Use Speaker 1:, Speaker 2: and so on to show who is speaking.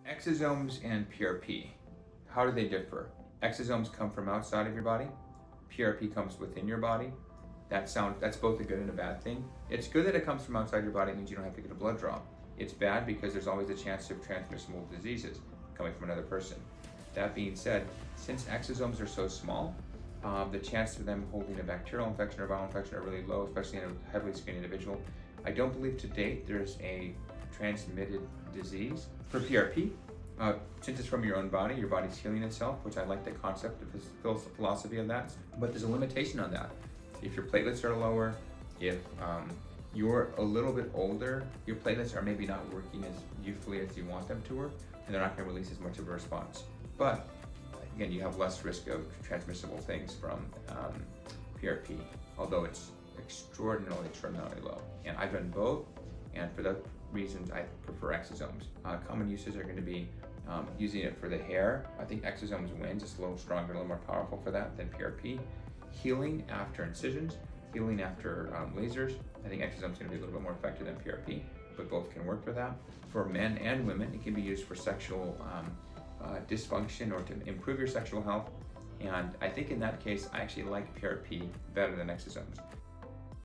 Speaker 1: Exosomes and PRP, how do they differ? Exosomes come from outside of your body. PRP comes within your body. That's both a good and a bad thing. It's good that it comes from outside your body. It means you don't have to get a blood draw. It's bad because there's always a chance of transmissible diseases coming from another person. That being said, since exosomes are so small, the chance of them holding a bacterial infection or viral infection are really low, especially in a heavily screened individual. I don't believe to date there's a transmitted disease for PRP. Since it's from your own body, your body's healing itself, which I like the concept of the philosophy of that, but there's a limitation on that. If your platelets are lower, if you're a little bit older, your platelets are maybe not working as youthfully as you want them to work, and they're not going to release as much of a response. But again, you have less risk of transmissible things from PRP, although it's extraordinarily low. And I've done both, and for the reasons I prefer exosomes. Common uses are going to be using it for the hair. I think exosomes wins. It's a little stronger, a little more powerful for that than PRP. Healing after incisions, healing after lasers. I think exosomes is going to be a little bit more effective than PRP, but both can work for that. For men and women, it can be used for sexual dysfunction or to improve your sexual health. And I think in that case, I actually like PRP better than exosomes.